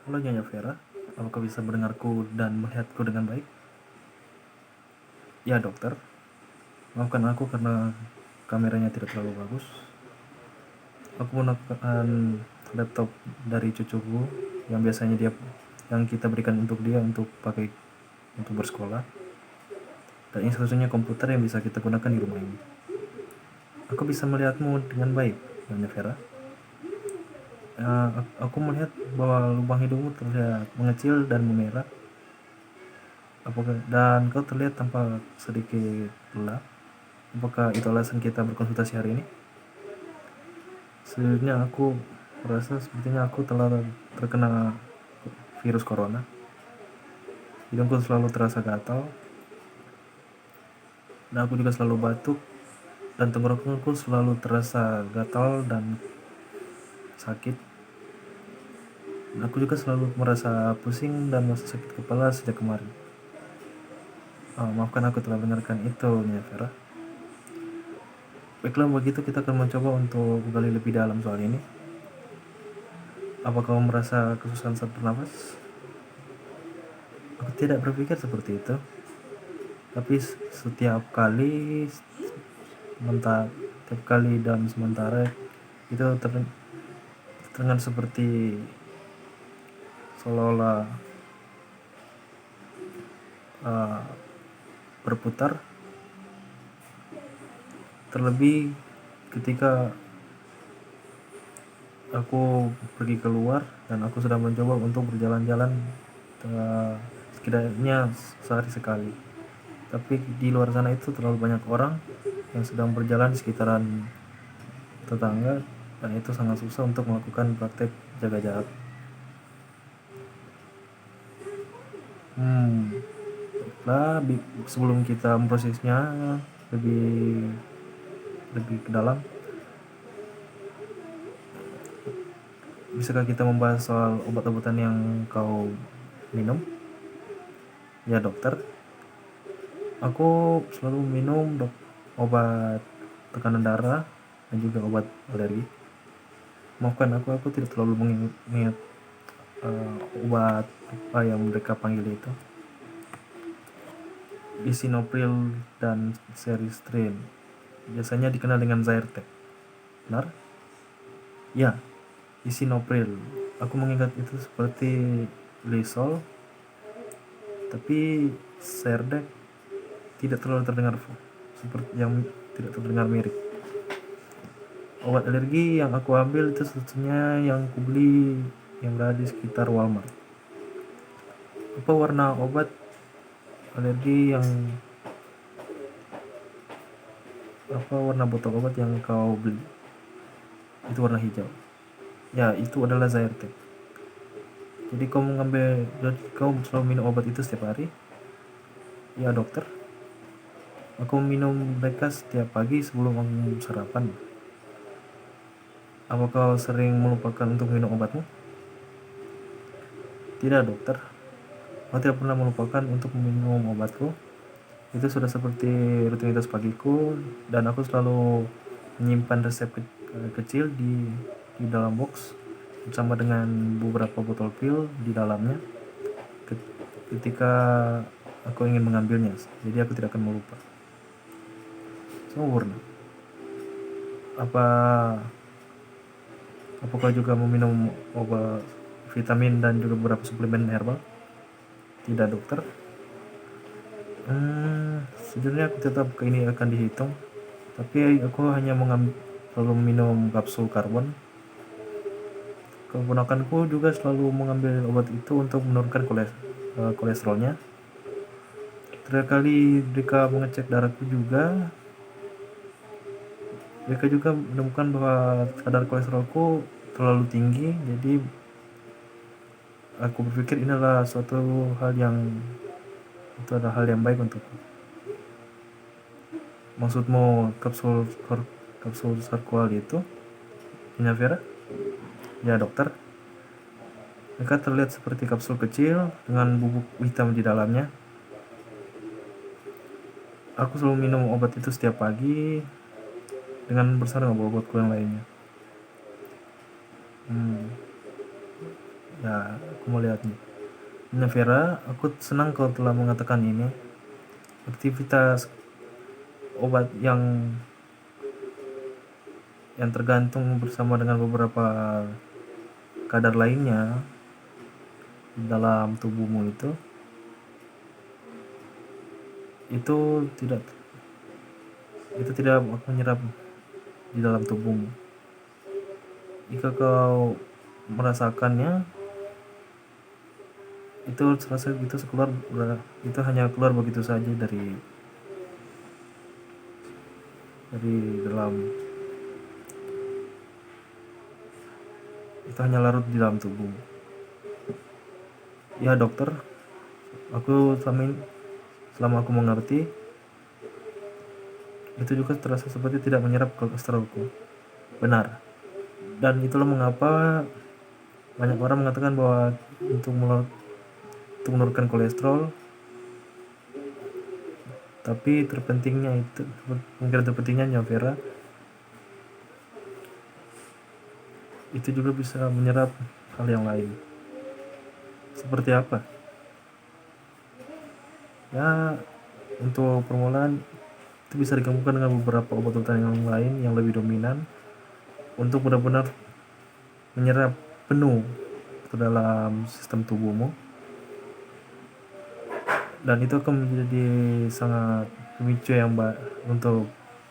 Halo Nyonya Vera, apakah bisa mendengarku dan melihatku dengan baik? Ya dokter, maafkan aku karena kameranya tidak terlalu bagus. Aku menggunakan laptop dari cucuku yang biasanya yang kita berikan untuk dia untuk pakai untuk bersekolah. Dan ini satu-satunya komputer yang bisa kita gunakan di rumah ini. Aku bisa melihatmu dengan baik, Nyonya Vera. Aku melihat bahwa lubang hidungmu terlihat mengecil dan memerah. Dan kau terlihat tampak sedikit lelah. Apakah itu alasan kita berkonsultasi hari ini? Sejujurnya aku merasa sepertinya aku telah terkena virus corona. Hidungku selalu terasa gatal, dan aku juga selalu batuk, dan tenggorokanku selalu terasa gatal dan sakit. Dan aku juga selalu merasa pusing dan merasa sakit kepala sejak kemarin. Maafkan aku telah mendengarkan itu, Nia Vera. Baiklah, begitu kita akan mencoba untuk gali lebih dalam soal ini. Apakah kamu merasa kesusahan saat bernafas? Aku tidak berpikir seperti itu. Tapi setiap kali dalam sementara itu terdengar seperti seolah-olah uh, berputar, terlebih ketika aku pergi keluar dan aku sudah mencoba untuk berjalan-jalan setidaknya sehari sekali. Tapi di luar sana itu terlalu banyak orang yang sedang berjalan di sekitaran tetangga, dan itu sangat susah untuk melakukan praktek jaga jarak. Baiklah, sebelum kita memprosesnya lebih lebih ke dalam, bisakah kita membahas soal obat-obatan yang kau minum? Ya dokter, aku selalu minum obat tekanan darah dan juga obat alergi. Maafkan aku tidak terlalu mengingat obat apa yang mereka panggil itu. Lisinopril dan Seristrin, biasanya dikenal dengan Zyrtec. Benar? Ya, Lisinopril. Aku mengingat itu seperti Lysol, tapi Zyrtec tidak terlalu terdengar seperti yang tidak terdengar mirip. Obat alergi yang aku ambil itu sebetulnya yang kubeli yang berada di sekitar Walmart. Apa warna obat alergi apa warna botol obat yang kau beli? Itu warna hijau. Ya, itu adalah Zyrtec. Jadi kau selalu minum obat itu setiap hari? Ya dokter, aku minum mereka setiap pagi sebelum sarapan. Apa kau sering melupakan untuk minum obatmu? Tidak dokter, aku tidak pernah melupakan untuk minum obatku. Itu sudah seperti rutinitas pagiku, dan aku selalu menyimpan resep kecil di dalam box bersama dengan beberapa botol pil di dalamnya ketika aku ingin mengambilnya, jadi aku tidak akan melupa. Sempurna. Apakah juga meminum obat vitamin dan juga beberapa suplemen herbal? Tidak dokter. Sejujurnya aku tetap ini akan dihitung, tapi aku hanya selalu minum kapsul karbon. Keponakanku juga selalu mengambil obat itu untuk menurunkan kolesterolnya. Terakhir kali mereka mengecek darahku juga, mereka juga menemukan bahwa kadar kolesterolku terlalu tinggi. Jadi aku berpikir ini adalah hal yang baik untukku. Maksudmu kapsul sarkoal itu, Nyonya Vera? Ya dokter, mereka terlihat seperti kapsul kecil dengan bubuk hitam di dalamnya. Aku selalu minum obat itu setiap pagi dengan bersama obat-obatku yang lainnya. Ya, aku melihatnya. Nah, Vera, aku senang kau telah mengatakan ini. Aktivitas obat yang tergantung bersama dengan beberapa kadar lainnya dalam tubuhmu itu tidak itu tidak menyerap di dalam tubuhmu. Jika kau merasakannya, itu serasa itu hanya keluar begitu saja dari dalam, itu hanya larut di dalam tubuh. Ya dokter, selama aku mengerti, itu juga terasa seperti tidak menyerap kolesterolku. Benar. Dan itulah mengapa banyak orang mengatakan bahwa untuk menurunkan kolesterol, tapi mungkin terpentingnya Vera, itu juga bisa menyerap hal yang lain. Seperti apa? Ya, untuk permulaan itu bisa digabungkan dengan beberapa obat-obatan yang lain yang lebih dominan untuk benar-benar menyerap penuh ke dalam sistem tubuhmu, dan itu akan menjadi sangat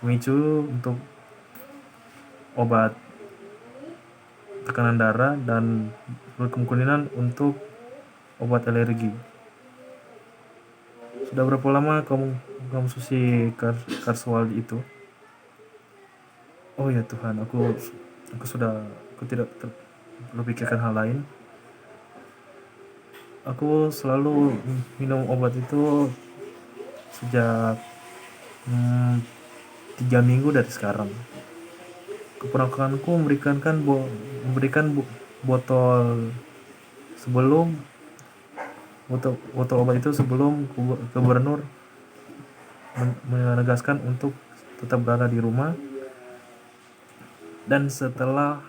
pemicu untuk obat tekanan darah dan berkemungkinan untuk obat alergi. Sudah berapa lama kamu konsumsi Karswal itu? Oh ya Tuhan, aku tidak berpikirkan hal lain. Aku selalu minum obat itu sejak 3 minggu dari sekarang. Keponakanku memberikan botol sebelum botol obat itu sebelum gubernur menegaskan untuk tetap berada di rumah, dan setelah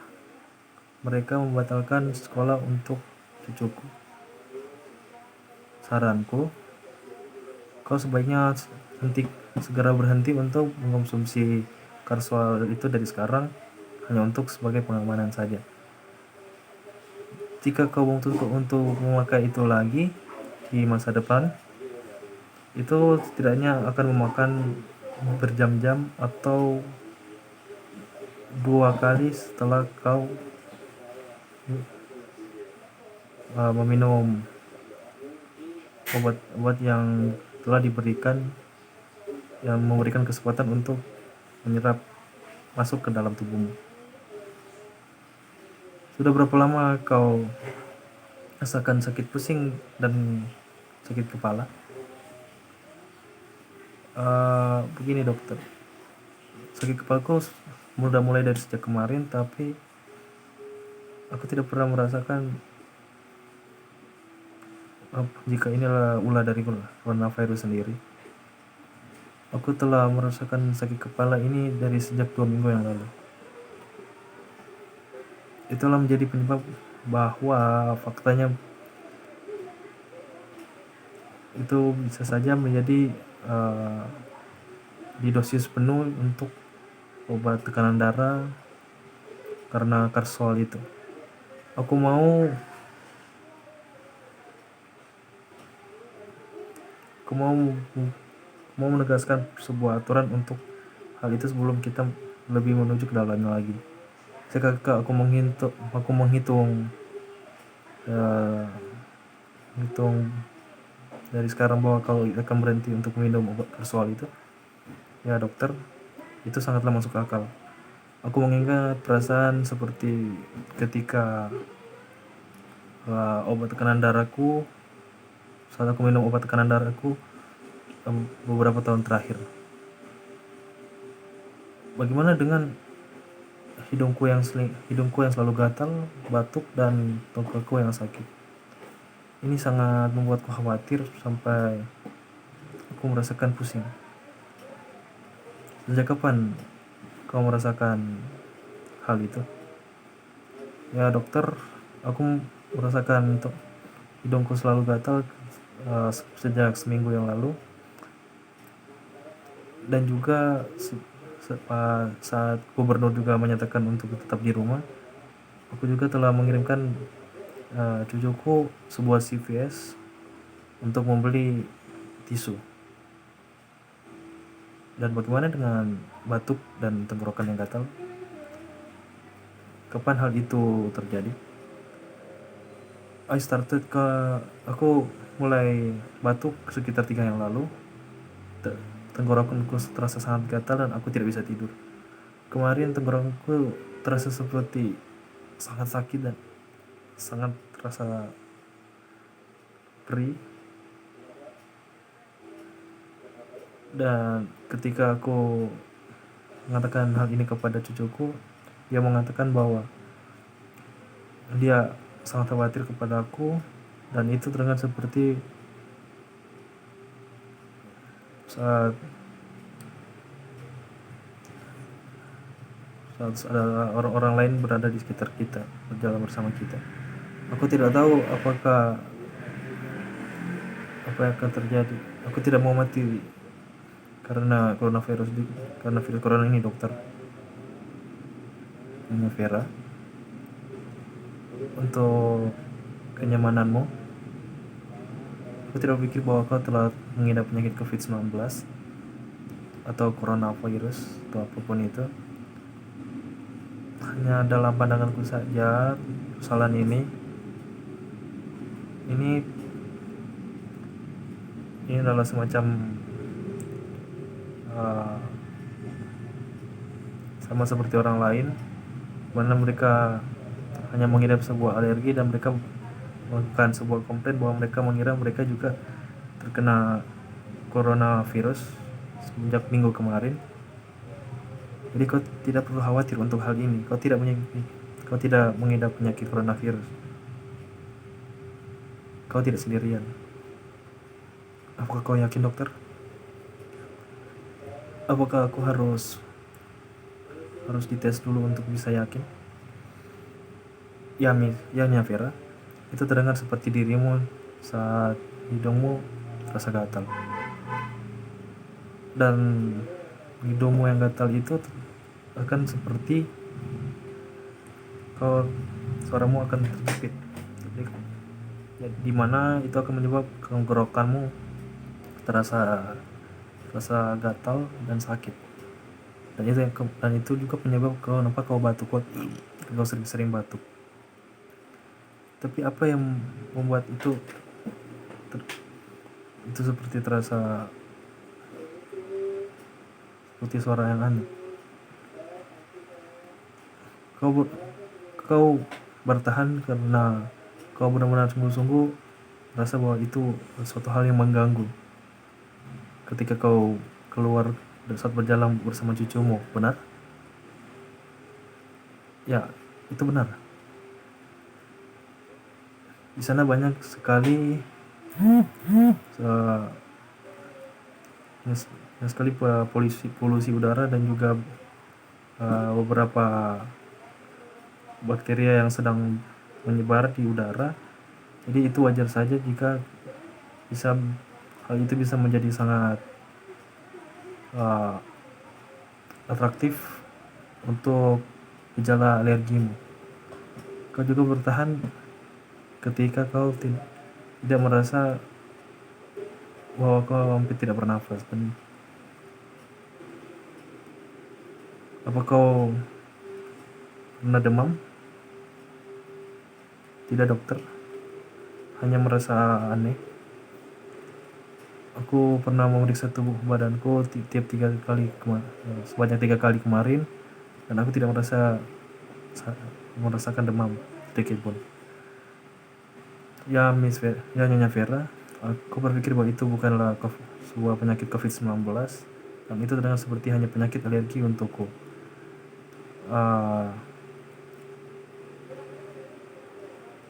mereka membatalkan sekolah untuk cucuku. Saranku, kau sebaiknya segera berhenti untuk mengkonsumsi Karswal itu dari sekarang, hanya untuk sebagai pengamanan saja. Jika kau memutuskan untuk memakai itu lagi di masa depan, itu setidaknya akan memakan berjam-jam atau 2 kali setelah kau meminum obat-obat yang telah yang memberikan kesempatan untuk menyerap masuk ke dalam tubuhmu. Sudah berapa lama kau rasakan sakit pusing dan sakit kepala? Begini dokter, sakit kepalaku sudah mulai dari sejak kemarin, tapi aku tidak pernah merasakan jika inilah ulah dari coronavirus sendiri. Aku telah merasakan sakit kepala ini dari sejak 2 minggu yang lalu. Itulah menjadi penyebab bahwa faktanya itu bisa saja menjadi di dosis penuh untuk obat tekanan darah karena Karsol itu. Aku mau menegaskan sebuah aturan untuk hal itu sebelum kita lebih menuju ke dalamnya lagi. Jika aku menghitung dari sekarang bahwa kalau akan berhenti untuk minum obat Karsol itu, ya dokter, itu sangatlah masuk akal. Aku mengingat perasaan seperti ketika saat aku minum obat tekanan darahku beberapa tahun terakhir. Bagaimana dengan hidungku yang selalu gatal, batuk, dan tenggorokanku yang sakit? Ini sangat membuatku khawatir sampai aku merasakan pusing. Sejak kapan kau merasakan hal itu? Ya dokter, aku merasakan hidungku selalu gatal sejak seminggu yang lalu, dan juga saat gubernur juga menyatakan untuk tetap di rumah, aku juga telah mengirimkan cucuku sebuah CVS untuk membeli tisu. Dan bagaimana dengan batuk dan tenggorokan yang gatal? Kapan hal itu terjadi? Aku mulai batuk sekitar 3 yang lalu. Tenggorokanku terasa sangat gatal dan aku tidak bisa tidur. Kemarin tenggorokanku terasa seperti sangat sakit dan sangat terasa perih. Dan ketika aku mengatakan hal ini kepada cucuku, dia mengatakan bahwa dia sangat khawatir kepada aku, dan itu terdengar seperti saat ada orang-orang lain berada di sekitar kita, berjalan bersama kita. Aku tidak tahu apa yang akan terjadi. Aku tidak mau mati karena virus corona ini, dokter. Nyonya Vera, untuk kenyamananmu, aku tidak berpikir bahwa kau telah mengidap penyakit COVID-19 atau coronavirus atau apapun itu. Hanya dalam pandanganku saja, kesalahan ini adalah semacam sama seperti orang lain, mana mereka hanya mengidap sebuah alergi dan mereka melakukan sebuah komplain bahwa mereka mengira mereka juga terkena coronavirus semenjak minggu kemarin. Jadi kau tidak perlu khawatir untuk hal ini. Kau tidak mengidap penyakit coronavirus. Kau tidak sendirian. Apakah kau yakin, dokter? Apakah aku harus dites dulu untuk bisa yakin? Ya, Nya Vera. Itu terdengar seperti dirimu saat hidungmu terasa gatal. Dan hidungmu yang gatal itu akan seperti suaramu akan terjepit. Di mana itu akan menyebabkan tenggorokanmu terasa gatal dan sakit. Dan itu juga penyebab kenapa kau batuk, kau sering batuk. Tapi apa yang membuat itu seperti terasa seperti suara yang aneh? Kau bertahan karena kau benar-benar sungguh-sungguh merasa bahwa itu suatu hal yang mengganggu ketika kau keluar saat berjalan bersama cucumu, benar? Ya, itu benar. Di sana banyak sekali polusi udara dan juga beberapa bakteria yang sedang menyebar di udara. Jadi itu wajar saja jika hal itu bisa menjadi sangat atraktif untuk gejala alergimu. Kau juga bertahan ketika kau tidak merasa bahwa kau hampir tidak bernafas. Apa kau pernah demam? Tidak, dokter. Hanya merasa aneh. Aku pernah memeriksa tubuh badanku sebanyak 3 kali kemarin, dan aku tidak merasakan demam sedikit pun. Ya, Nyonya Vera, aku berpikir bahwa itu bukanlah sebuah penyakit COVID-19, dan itu terdengar seperti hanya penyakit alergi untukku.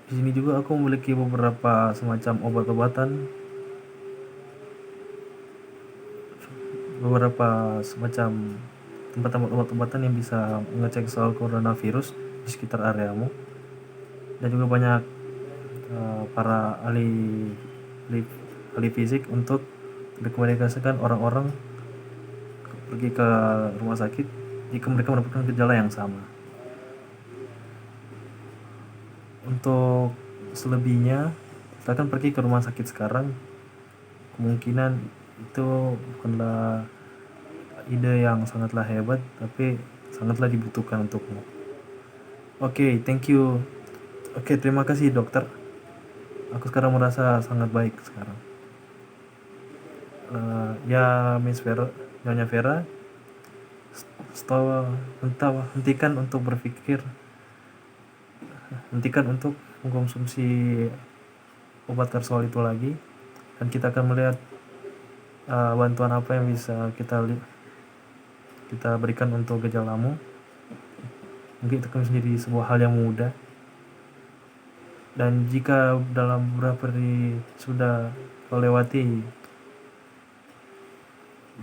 Di sini juga aku memiliki beberapa semacam beberapa semacam tempat-tempat obat-obatan yang bisa mengecek soal coronavirus di sekitar areamu, dan juga banyak para ahli fisik untuk rekomendasikan orang-orang pergi ke rumah sakit jika mereka mendapatkan gejala yang sama. Untuk selebihnya, silakan pergi ke rumah sakit sekarang. Kemungkinan itu bukanlah ide yang sangatlah hebat, tapi sangatlah dibutuhkan untukmu. Oke, thank you. Oke, terima kasih dokter. Aku sekarang merasa sangat baik sekarang. Ya, Miss Vera, Nyonya Vera, hentikan untuk berpikir, hentikan untuk mengkonsumsi obat karsual itu lagi, dan kita akan melihat bantuan apa yang bisa kita berikan untuk gejalamu. Mungkin itu akan menjadi sebuah hal yang mudah, dan jika dalam beberapa hari sudah melewati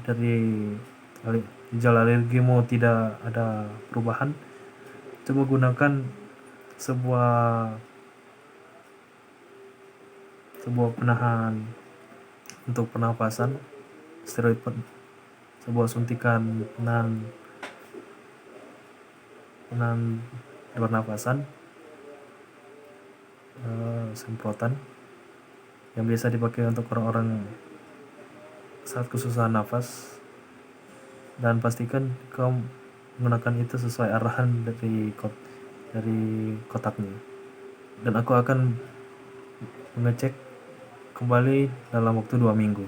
dari gejala alergimu tidak ada perubahan, coba gunakan sebuah penahan untuk pernapasan, steroid, sebuah suntikan penahan pernapasan, semprotan yang biasa dipakai untuk orang-orang saat kesusahan nafas, dan pastikan kau menggunakan itu sesuai arahan dari kotaknya, dan aku akan mengecek kembali dalam waktu 2 minggu.